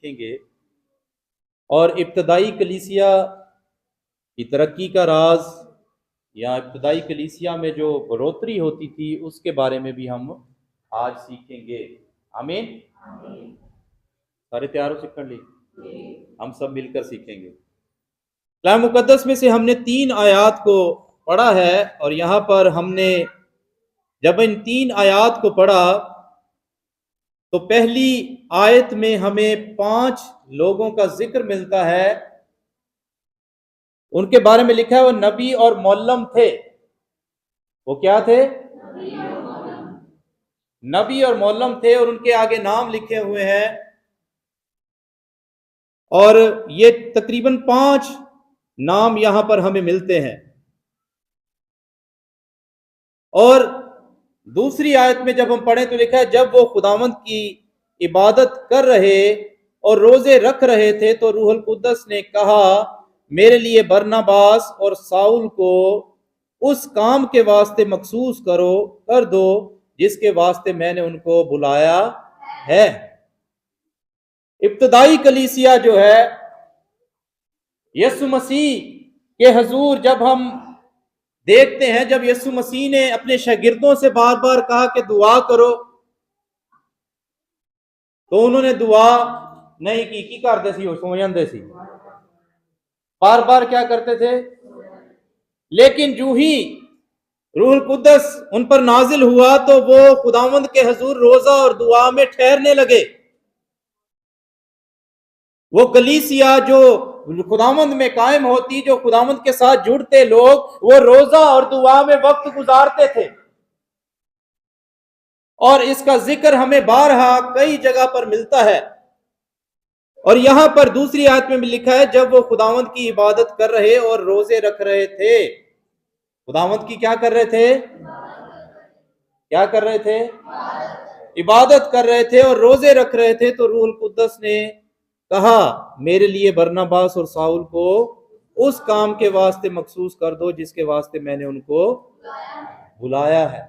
सीखेंगे। और इब्तदाई कलीसिया की तरक्की का राज या इब्तदाई कलीसिया में जो बढ़ोतरी होती थी उसके बारे में भी हम आज सीखेंगे। आमीन। सारे तैयार हो सीखने लिए? हम सब मिलकर सीखेंगे। कलाम मुकद्दस में से हमने 3 आयात को पढ़ा है, और यहाँ पर हमने जब इन 3 आयात को पढ़ा तो पहली आयत में हमें 5 लोगों का जिक्र मिलता है। उनके बारे में लिखा है वो नबी और मौलम थे। वो क्या थे? नबी और मौलम थे, और उनके आगे नाम लिखे हुए हैं। और ये तकरीबन 5 नाम यहां पर हमें मिलते हैं। और दूसरी आयत में जब हम पढ़ें तो लिखा है जब वो खुदावंद की इबादत कर रहे और रोजे रख रहे थे तो रूहुल कुद्दस ने कहा, मेरे लिए बरनबास और साउल को उस काम के वास्ते मखसूस कर दो जिसके वास्ते मैंने उनको बुलाया है। इब्तदाई कलीसिया जो है यीशु मसीह के हजूर जब हम देखते हैं, जब यीशु मसीह ने अपने शागिर्दों से बार बार कहा कि दुआ करो, तो उन्होंने दुआ नहीं की करते सी, सो जाते सी, बार बार क्या करते थे। लेकिन जो ही रूहुल कुद्दस उन पर नाजिल हुआ तो वो खुदावंद के हजूर रोजा और दुआ में ठहरने लगे। वो कलीसिया जो खुदावंद में कायम होती, जो खुदावंद के साथ जुड़ते लोग, वो रोजा और दुआ में वक्त गुजारते थे। और इसका जिक्र हमें बारहा कई जगह पर मिलता है। और यहां पर दूसरी आयत में भी लिखा है जब वो खुदावंद की इबादत कर रहे और रोजे रख रहे थे। खुदावंद की क्या कर रहे थे? क्या कर रहे थे? इबादत कर रहे थे और रोजे रख रहे थे। तो रूहुल कुद्दस ने कहा, मेरे लिए बरनबास और साउल को उस काम के वास्ते मखसूस कर दो जिसके वास्ते मैंने उनको बुलाया है।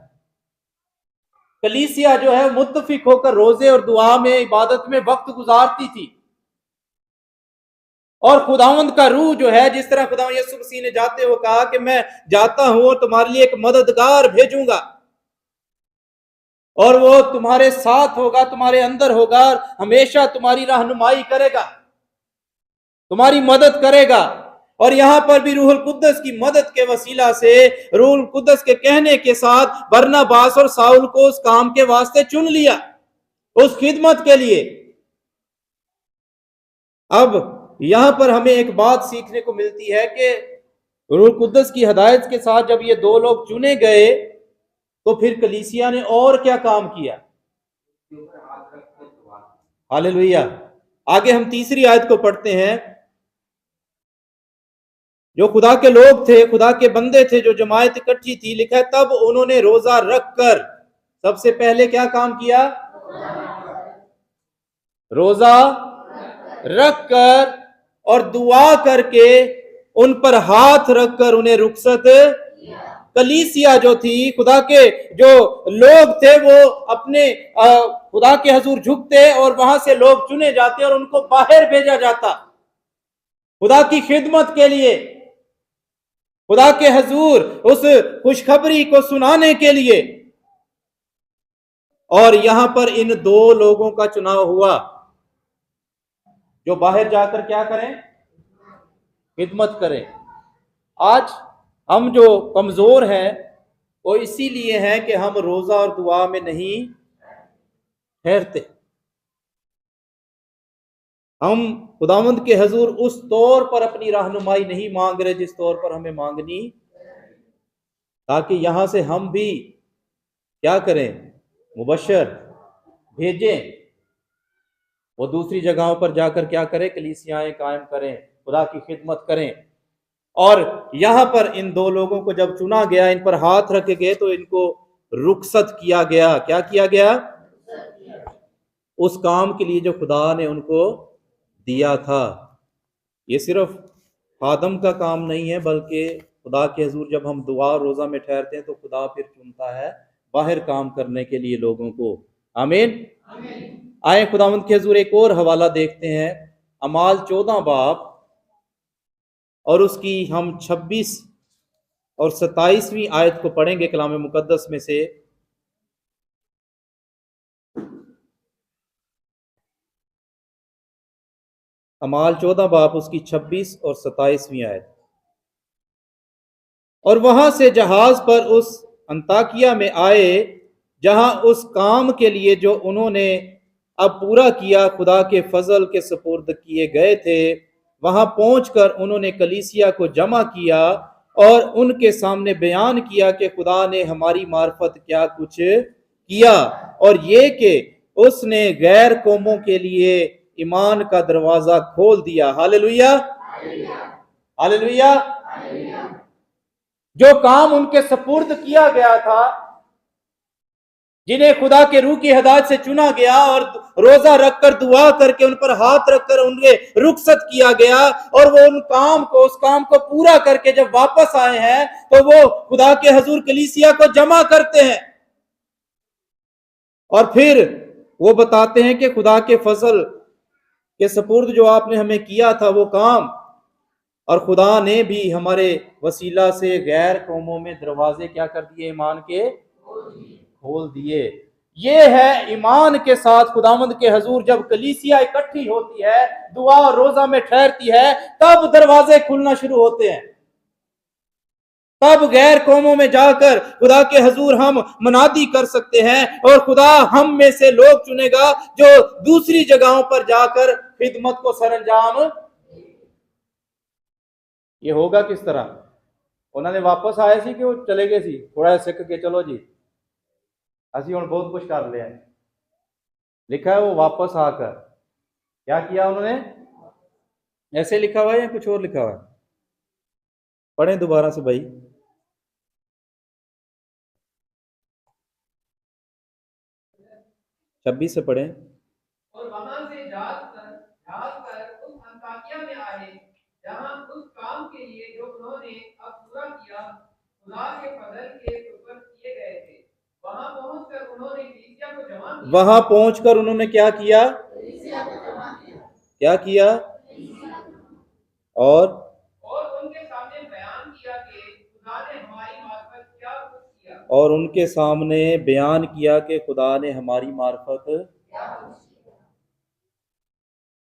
कलीसिया जो है मुत्तफिक होकर रोजे और दुआ में, इबादत में वक्त गुजारती थी। और खुदावंद का रूह जो है, जिस तरह खुदावंद यीशु मसीह ने जाते हुए कहा कि मैं जाता हूं और तुम्हारे लिए एक मददगार भेजूंगा और वो तुम्हारे साथ होगा, तुम्हारे अंदर होगा, हमेशा तुम्हारी रहनुमाई करेगा, तुम्हारी मदद करेगा। और यहां पर भी रूहुल कुद्दस की मदद के वसीला से, रूहुल कुद्दस के कहने के साथ बरनबास और साउल को उस काम के वास्ते चुन लिया, उस खिदमत के लिए। अब यहां पर हमें एक बात सीखने को मिलती है कि रूहुल कुद्दस की हिदायत के साथ जब ये 2 लोग चुने गए तो फिर कलीसिया ने और क्या काम किया। हालेलुया। आगे हम तीसरी आयत को पढ़ते हैं। जो खुदा के लोग थे, खुदा के बंदे थे, जो जमायत इकट्ठी थी, लिखा है तब उन्होंने रोजा रखकर, सबसे पहले क्या काम किया? रोजा रखकर और दुआ करके उन पर हाथ रखकर उन्हें रुखसत। कलीसिया जो थी, खुदा के जो लोग थे, वो अपने खुदा के हजूर झुकते और वहां से लोग चुने जाते और उनको बाहर भेजा जाता खुदा की खिदमत के लिए, खुदा के हजूर उस खुशखबरी को सुनाने के लिए। और यहां पर इन 2 लोगों का चुनाव हुआ जो बाहर जाकर क्या करें? खिदमत करें। आज हम जो कमजोर हैं वो इसीलिए है कि हम रोजा और दुआ में नहीं ठहरते। हम खुदावंद के हजूर उस तौर पर अपनी रहनुमाई नहीं मांग रहे जिस तौर पर हमें मांगनी, ताकि यहां से हम भी क्या करें? मुबशर भेजें, वो दूसरी जगहों पर जाकर क्या करें? कलीसियाएं कायम करें, खुदा की खिदमत करें। और यहां पर इन 2 लोगों को जब चुना गया, इन पर हाथ रखे गए तो इनको रुखसत किया गया। क्या किया गया? उस काम के लिए जो खुदा ने उनको दिया था। ये सिर्फ खादम का काम नहीं है, बल्कि खुदा के हजूर जब हम दुआ रोजा में ठहरते हैं तो खुदा फिर चुनता है बाहर काम करने के लिए लोगों को। आमीन। आए खुदावंद के हुजूर एक और हवाला देखते हैं, अमाल 14 बाब और उसकी हम 26 और 27वीं आयत को पढ़ेंगे कलाम मुकद्दस में से। अमाल 14 बाब उसकी 26 और 27वीं आयत। और वहां से जहाज पर उस अंताकिया में आए जहां उस काम के लिए जो उन्होंने अब पूरा किया खुदा के फजल के सुपुर्द किए गए थे, वहां पहुंचकर उन्होंने कलीसिया को जमा किया और उनके सामने बयान किया कि खुदा ने हमारी मार्फत क्या कुछ किया, और ये कि उसने गैर कौमों के लिए ईमान का दरवाजा खोल दिया। Hallelujah, hallelujah. जो काम उनके सपुर्द किया गया था, जिन्हें खुदा के रूह की हिदायत से चुना गया और रोजा रखकर दुआ करके उन पर हाथ रखकर उनके रुखसत किया गया, और वो उस काम को पूरा करके जब वापस आए हैं तो वो खुदा के हजूर कलीसिया को जमा करते हैं और फिर वो बताते हैं कि खुदा के फजल के सपुर्द जो आपने हमें किया था वो काम, और खुदा ने भी हमारे वसीला से गैर कौमों में दरवाजे क्या कर दिए, ईमान के खोल दिए। ये है ईमान के साथ खुदावंद के हजूर जब कलीसिया इकट्ठी होती है, दुआ और रोजा में ठहरती है, तब दरवाजे खुलना शुरू होते हैं। तब गैर कौमों में जाकर खुदा के हजूर हम मनादी कर सकते हैं, और खुदा हम में से लोग चुनेगा जो दूसरी जगहों पर जाकर खिदमत को सरंजाम। ये होगा किस तरह? उन्होंने वापस आए सी कि वो चले गए सी थोड़ा सिख के चलो जी असी हम बहुत कुछ कर लिया। लिखा है वो वापस आकर क्या किया उन्होंने, ऐसे लिखा हुआ है या कुछ और लिखा हुआ है? पढ़ें दोबारा से भाई। 26 से पढ़ें। और वहां से जाकर उस अंताकिया में आए जहां उस काम के लिए जो उन्होंने अब पूरा किया खुदा के फजल के सुपुर्द किए गए थे, वहां पहुंचकर उन्होंने कलीसिया को जमा किया। वहां पहुंचकर उन्होंने क्या किया? क्या किया? और उनके सामने बयान किया कि खुदा ने हमारी मार्फत क्या कुछ किया। और उनके सामने बयान किया कि खुदा ने हमारी मार्फत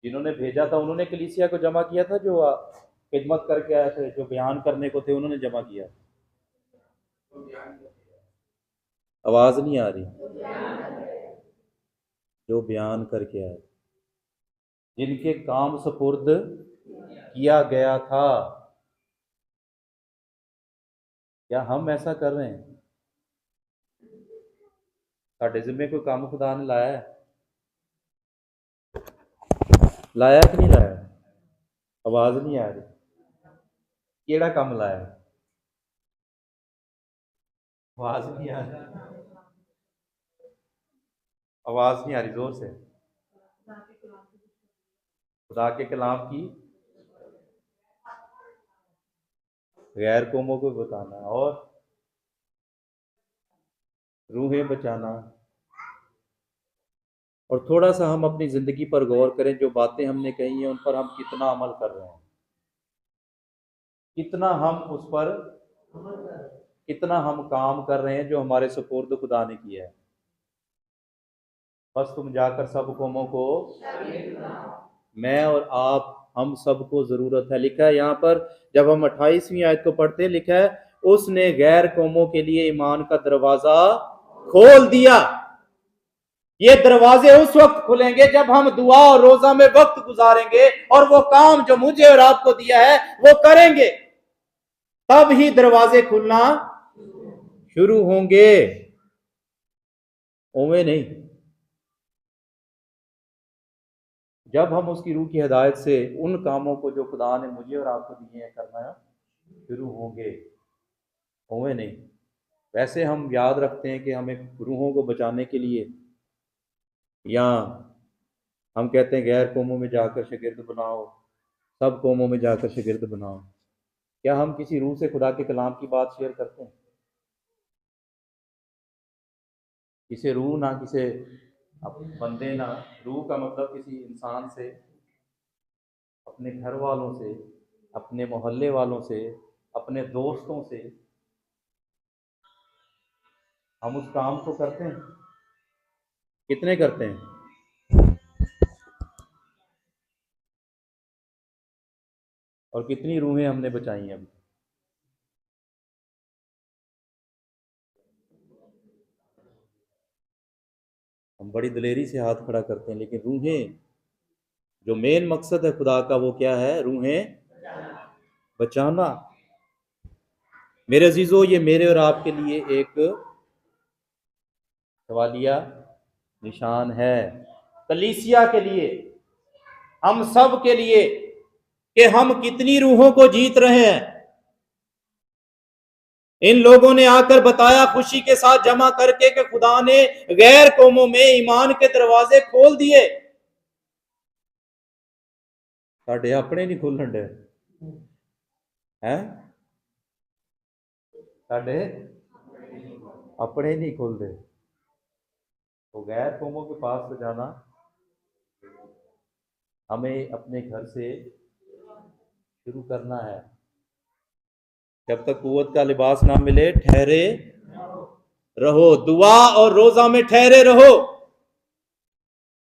जिन्होंने भेजा था उन्होंने कलीसिया को जमा किया था, जो खिदमत करके आए थे, जो बयान करने को थे, उन्होंने जमा किया। आवाज नहीं आ रही। जो बयान करके आए, जिनके काम सपुर्द किया गया था। क्या हम ऐसा कर रहे हैं? साढ़े जिम्मे कोई काम खुदा ने लाया है? लाया कि नहीं लाया? आवाज नहीं आ रही। केड़ा काम लाया? आवाज नहीं आ रही। आवाज नहीं आ रही, जोर से। खुदा के कलाम की गैर कौमों को बताना और रूहें बचाना। और थोड़ा सा हम अपनी जिंदगी पर गौर करें, जो बातें हमने कही हैं उन पर हम कितना अमल कर रहे हैं, कितना हम उस पर कितना हम काम कर रहे हैं जो हमारे सुपुर्द खुदा ने किया है। बस तुम जाकर सब कौमों को, मैं और आप, हम सबको जरूरत है। लिखा है यहाँ पर, जब हम 28वीं आयत को पढ़ते हैं, लिखा है उसने गैर कौमों के लिए ईमान का दरवाजा खोल दिया। ये दरवाजे उस वक्त खुलेंगे जब हम दुआ और रोजा में वक्त गुजारेंगे और वो काम जो मुझे और आपको दिया है वो करेंगे, तब ही दरवाजे खुलना शुरू होंगे। ओवे नहीं। जब हम उसकी रूह की हिदायत से उन कामों को जो खुदा ने मुझे और आपको दिए हैं करना शुरू होंगे, ओवे नहीं। वैसे हम याद रखते हैं कि हमें रूहों को बचाने के लिए, या हम कहते हैं गैर कौमों में जाकर शागिर्द बनाओ, सब कौमों में जाकर शागिर्द बनाओ। क्या हम किसी रूह से खुदा के कलाम की बात शेयर करते हैं? किसी रूह ना किसी अब बंदे ना, रूह का मतलब किसी इंसान से, अपने घर वालों से, अपने मोहल्ले वालों से, अपने दोस्तों से हम उस काम को करते हैं। कितने करते हैं? और कितनी रूहें हमने बचाई हैं अभी? हम बड़ी दिलेरी से हाथ खड़ा करते हैं, लेकिन रूहें, जो मेन मकसद है खुदा का, वो क्या है? रूहें बचाना। मेरे अजीजों, ये मेरे और आपके लिए एक सवालिया निशान है, कलीसिया के लिए, हम सब के लिए, कि हम कितनी रूहों को जीत रहे हैं। इन लोगों ने आकर बताया खुशी के साथ जमा करके कि खुदा ने गैर कौमों में ईमान के दरवाजे खोल दिए। साढ़े अपने नहीं खुलन डे हैं, साढ़े अपने नहीं खुलते। तो गैर कौमों के पास तो जाना, हमें अपने घर से शुरू करना है। जब तक कुव्वत का लिबास ना मिले, ठहरे रहो, दुआ और रोजा में ठहरे रहो,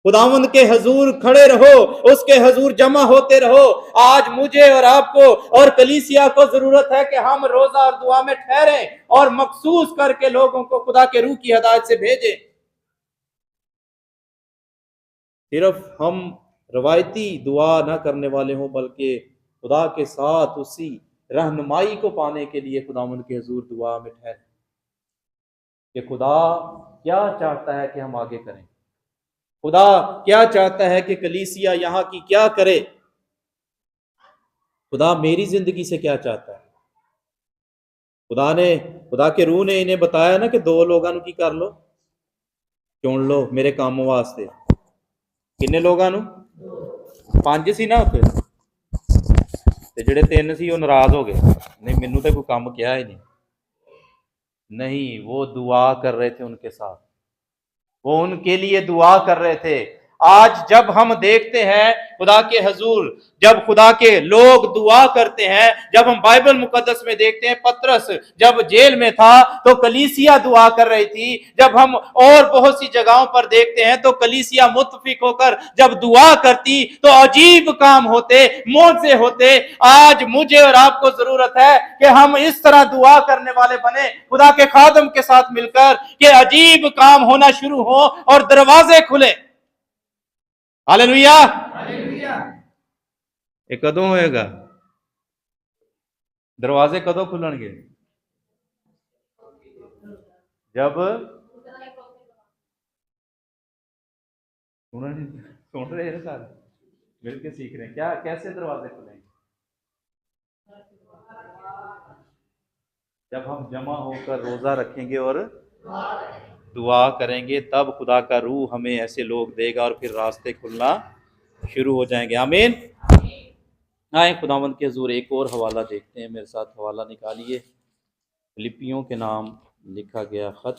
खुदावंद के हजूर खड़े रहो, उसके हजूर जमा होते रहो। आज मुझे और आपको और कलीसिया को जरूरत है कि हम रोजा और दुआ में ठहरें और मखसूस करके लोगों को खुदा के रूह की हदायत से भेजें। सिर्फ हम रवायती दुआ ना करने वाले हों, बल्कि खुदा के साथ उसी रहनुमाई को पाने के लिए खुदावंद के हजूर दुआ में ठहरें कि खुदा क्या चाहता है कि हम आगे करें, खुदा क्या चाहता है कि कलीसिया यहाँ की क्या करे, खुदा मेरी जिंदगी से क्या चाहता है। खुदा के रूह ने इन्हें बताया ना कि दो लोगों की कर लो, चुन लो मेरे काम वास्ते। किन्ने लोगों? 5 सी ना उत्थे, ते जेड़े 3 सी वो नाराज हो गए, नहीं मैनू तो कोई काम किया ही नहीं। वो दुआ कर रहे थे उनके साथ, वो उनके लिए दुआ कर रहे थे। आज जब हम देखते हैं खुदा के हजूर, जब खुदा के लोग दुआ करते हैं, जब हम बाइबल मुकद्दस में देखते हैं पतरस जब जेल में था तो कलीसिया दुआ कर रही थी। जब हम और बहुत सी जगहों पर देखते हैं तो कलीसिया मुत्तफिक होकर जब दुआ करती तो अजीब काम होते, मौजे होते। आज मुझे और आपको जरूरत है कि हम इस तरह दुआ करने वाले बने, खुदा के खादम के साथ मिलकर, कि अजीब काम होना शुरू हो और दरवाजे खुले। हालेलुया। ये कदों होएगा? दरवाजे कदों खुलणगे? जब सुन रहे हैं सारे मिलके सीख रहे हैं क्या, कैसे दरवाजे खुलेंगे? जब हम जमा होकर रोजा रखेंगे और दुआ करेंगे, तब खुदा का रूह हमें ऐसे लोग देगा और फिर रास्ते खुलना शुरू हो जाएंगे। आमीन। आए खुदावंद के हजूर एक और हवाला देखते हैं, मेरे साथ हवाला निकालिए। फिलिपियों के नाम लिखा गया खत,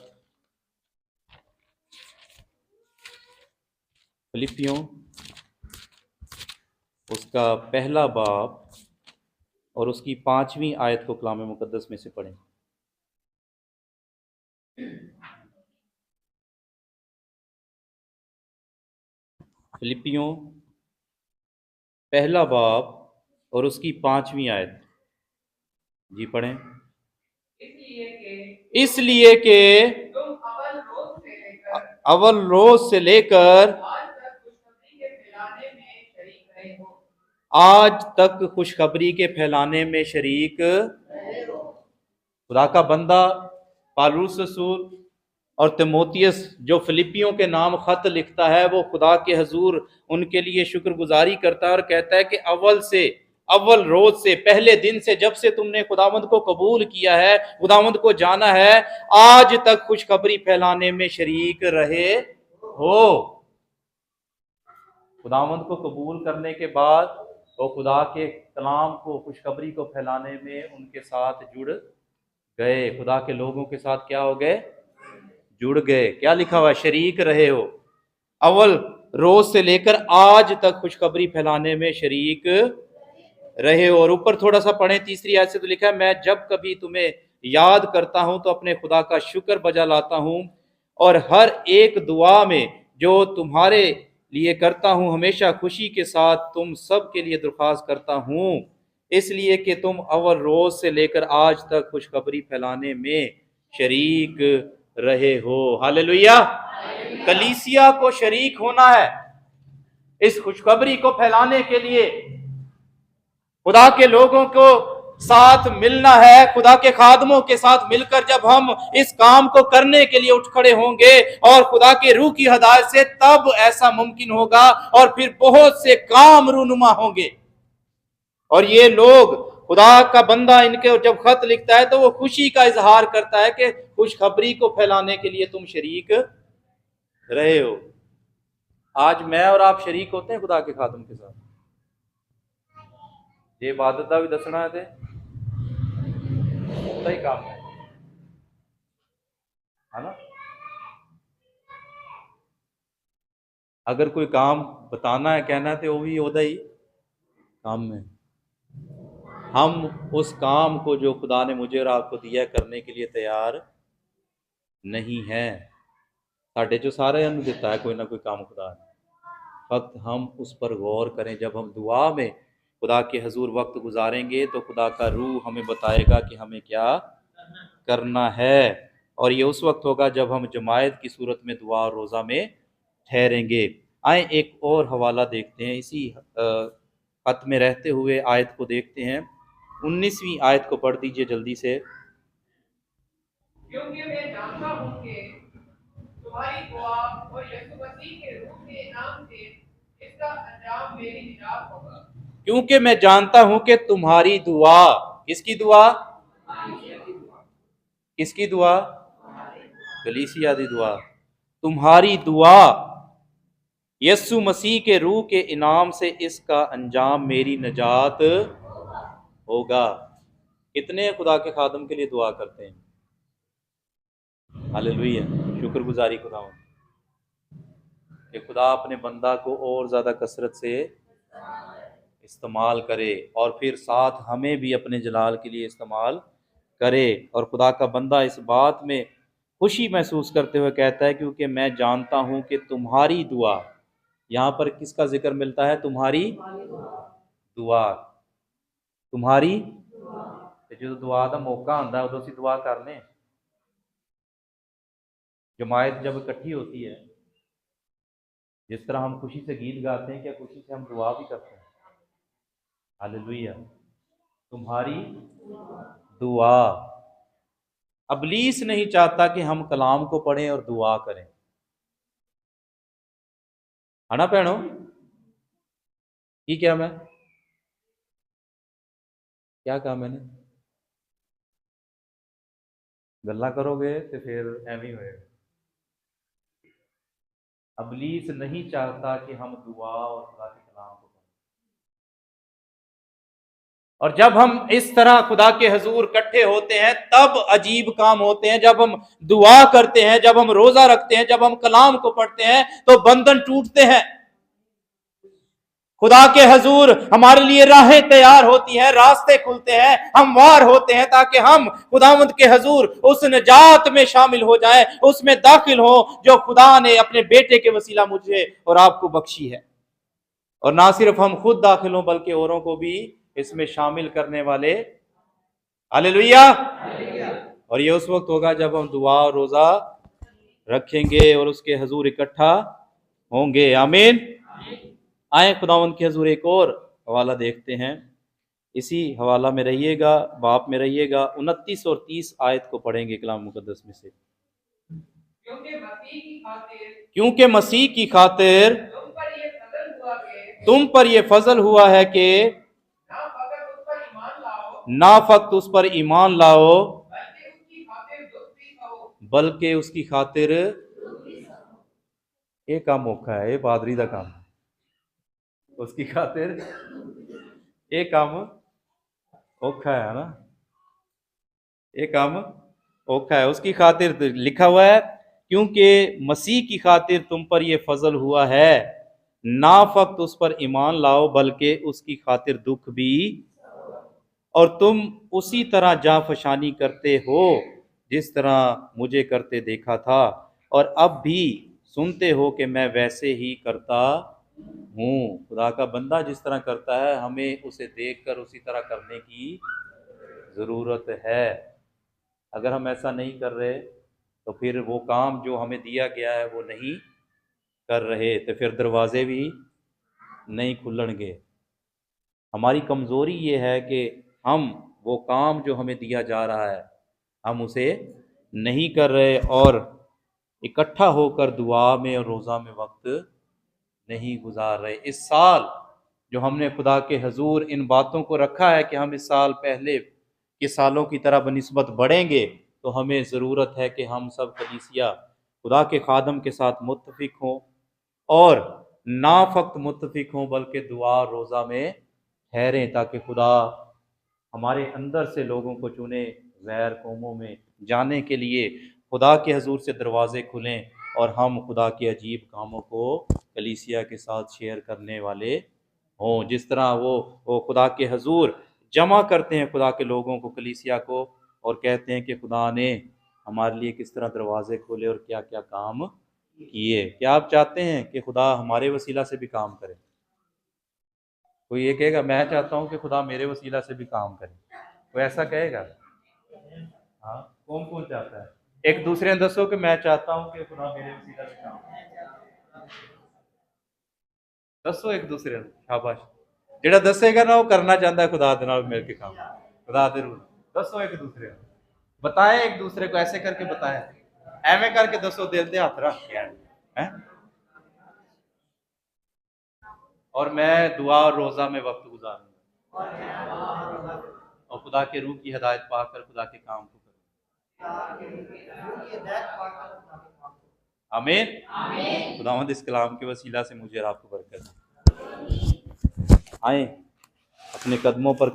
फिलिपियों उसका पहला बाब और उसकी 5वीं आयत को कलाम मुकद्दस में से पढ़ें। फिलिपियों पहला बाब और उसकी 5वीं आयत, जी पढ़ें। इसलिए कि तुम अव्वल रोज से लेकर आज तक खुशखबरी के फैलाने में शरीक खुदा का बंदा पालूस रसूल और तिमोथियस जो फिलिपियों के नाम खत लिखता है, वो खुदा के हजूर उनके लिए शुक्रगुजारी करता है और कहता है कि अव्वल रोज से, पहले दिन से, जब से तुमने खुदावंद को कबूल किया है, खुदावंद को जाना है, आज तक खुशखबरी फैलाने में शरीक रहे हो। खुदावंद को कबूल करने के बाद वो खुदा के कलाम को, खुशखबरी को फैलाने में उनके साथ जुड़ गए। खुदा के लोगों के साथ क्या हो गए? जुड़ गए। क्या लिखा हुआ है? शरीक रहे हो। अव्वल रोज से लेकर आज तक खुशखबरी फैलाने में शरीक रहे हो। और ऊपर थोड़ा सा पढ़े, तीसरी आयत से तो लिखा है, मैं जब कभी तुम्हें याद करता हूं तो अपने खुदा का शुक्र बजा लाता हूं और हर एक दुआ में जो तुम्हारे लिए करता हूं हमेशा खुशी के साथ तुम सब के लिए दरख्वास्त करता हूं, इसलिए कि तुम अव्वल रोज से लेकर आज तक खुशखबरी फैलाने में शरीक रहे हो। हालेलुया। कलीसिया को शरीक होना है इस खुशखबरी को फैलाने के लिए, खुदा के लोगों को साथ मिलना है। खुदा के खादमों के साथ मिलकर जब हम इस काम को करने के लिए उठ खड़े होंगे और खुदा के रूह की हदायत से, तब ऐसा मुमकिन होगा और फिर बहुत से काम रूनुमा होंगे। और ये लोग, खुदा का बंदा इनके जब खत लिखता है तो वो खुशी का इजहार करता है कि खुशखबरी को फैलाने के लिए तुम शरीक रहे हो। आज मैं और आप शरीक होते हैं खुदा के खादम के साथ। ये इबादत का भी दसना है सही काम है ना। अगर कोई काम बताना है, कहना है, तो वो भी ओदा ही काम में हम उस काम को जो खुदा ने मुझे और आपको दिया करने के लिए तैयार नहीं है। साढ़े जो सारे अनु दिता है कोई ना कोई काम खुदा ने, वक्त हम उस पर गौर करें। जब हम दुआ में खुदा के हजूर वक्त गुजारेंगे तो खुदा का रूह हमें बताएगा कि हमें क्या करना है। और ये उस वक्त होगा जब हम जमायत की सूरत में दुआ और रोज़ा में ठहरेंगे। आए एक और हवाला देखते हैं, इसी खत में रहते हुए आयत को देखते हैं। 19वीं आयत को पढ़ दीजिए जल्दी से। क्योंकि मैं जानता हूं कि तुम्हारी दुआ और यीशु मसीह के रूह के नाम से इसका अंजाम मेरी निजात होगा। क्योंकि मैं जानता हूं कि तुम्हारी दुआ, किसकी दुआ? किसकी दुआ? कलीसिया दी दुआ। तुम्हारी दुआ यीशु मसीह के रूह के इनाम से इसका अंजाम मेरी नजात होगा। कितने खुदा के खादम के लिए दुआ करते हैं? हालेलुया, शुक्रगुजारी खुदा कि खुदा अपने बंदा को और ज़्यादा कसरत से इस्तेमाल करे और फिर साथ हमें भी अपने जलाल के लिए इस्तेमाल करे। और खुदा का बंदा इस बात में खुशी महसूस करते हुए कहता है, क्योंकि मैं जानता हूं कि तुम्हारी दुआ, यहाँ पर किसका जिक्र मिलता है? तुम्हारी दुआ। तुम्हारी जो दुआ का मौका आता है उदों असीं दुआ करने। जमायत जब इकट्ठी होती है, जिस तरह हम खुशी से गीत गाते हैं, क्या खुशी से हम दुआ भी करते हैं? हालेलुया। तुम्हारी दुआ। अबलीस नहीं चाहता कि हम कलाम को पढ़ें और दुआ करें, है ना भैनों? क्या मैं क्या कहा मैंने? गल्ला करोगे तो फिर एवं ही होएगा। अबलीस नहीं चाहता कि हम दुआ और खुदा के कलाम को पढ़ें। और जब हम इस तरह खुदा के हजूर इकट्ठे होते हैं तब अजीब काम होते हैं। जब हम दुआ करते हैं, जब हम रोजा रखते हैं, जब हम कलाम को पढ़ते हैं तो बंधन टूटते हैं। खुदा के हजूर हमारे लिए राहें तैयार होती हैं, रास्ते खुलते हैं, हमवार होते हैं, ताकि हम खुदावंद के हजूर उस नजात में शामिल हो जाएं, उसमें दाखिल हो जो खुदा ने अपने बेटे के वसीला मुझे और आपको बख्शी है। और ना सिर्फ हम खुद दाखिल हों बल्कि औरों को भी इसमें शामिल करने वाले। हालेलुया। और ये उस वक्त होगा जब हम दुआ और रोजा रखेंगे और उसके हजूर इकट्ठा होंगे। आमीन। आए खुदावंद के हजूर एक और हवाला देखते हैं। इसी हवाला में रहिएगा, बाप में रहिएगा। 29 और 30 आयत को पढ़ेंगे कलाम मुकद्दस में से। क्योंकि मसीह की खातिर तुम पर ये फजल हुआ है कि ना फकत उस पर ईमान लाओ बल्कि उसकी खातिर ये काम औखा है, ये बादरी का काम है। उसकी खातिर ये काम औखा है ना, ये काम औखा है। उसकी खातिर लिखा हुआ है, क्योंकि मसीह की खातिर तुम पर यह फजल हुआ है, ना फक्त उस पर ईमान लाओ बल्कि उसकी खातिर दुख भी, और तुम उसी तरह जाफशानी करते हो जिस तरह मुझे करते देखा था, और अब भी सुनते हो कि मैं वैसे ही करता हूँ। खुदा का बंदा जिस तरह करता है, हमें उसे देखकर उसी तरह करने की ज़रूरत है। अगर हम ऐसा नहीं कर रहे तो फिर वो काम जो हमें दिया गया है वो नहीं कर रहे, तो फिर दरवाजे भी नहीं खुलणगे। हमारी कमज़ोरी ये है कि हम वो काम जो हमें दिया जा रहा है हम उसे नहीं कर रहे, और इकट्ठा होकर दुआ में और रोज़ा में वक्त नहीं गुजार रहे। इस साल जो हमने खुदा के हजूर इन बातों को रखा है कि हम इस साल पहले के सालों की तरह बनिस्बत बढ़ेंगे, तो हमें ज़रूरत है कि हम सब कलीसिया खुदा के खादम के साथ मुत्तफिक हों, और ना फक्त मुत्तफिक हों बल्कि दुआ रोज़ा में ठहरें, ताकि खुदा हमारे अंदर से लोगों को चुने, गैर कौमों में जाने के लिए खुदा के हजूर से दरवाज़े खुलें, और हम खुदा के अजीब कामों को कलीसिया के साथ शेयर करने वाले हों। जिस तरह वो खुदा के हजूर जमा करते हैं खुदा के लोगों को, कलीसिया को, और कहते हैं कि खुदा ने हमारे लिए किस तरह दरवाजे खोले और क्या क्या काम किए। क्या आप चाहते हैं कि खुदा हमारे वसीला से भी काम करे? कोई ये कहेगा मैं चाहता हूँ कि खुदा मेरे वसीला से भी काम करे? कोई ऐसा कहेगा? हाँ, कौन कौन चाहता है? एक दूसरे ने दसो कि मैं चाहता हूँ कि खुदा मेरे वसीला से काम करे। दसो एक दूसरे ਨੂੰ, शाबाश। ਜਿਹੜਾ दसेगा ना वो करना चाहता है खुदा दे नाल मिल के काम, खुदा दे रूल। दसो एक दूसरे ਨੂੰ, बताएं एक दूसरे को, ऐसे करके बताएं, ਐਵੇਂ करके दसो, दिल दे हाथ रख के हैं। और मैं दुआ और रोज़ा में वक्त गुजारूंगा और खुदा के रूह की हिदायत पाकर खुदा के काम को करूंगा। आमीन। खुदावंद इस कलाम के वसीला से मुझे और आपको बरकत दे। आए अपने कदमों पर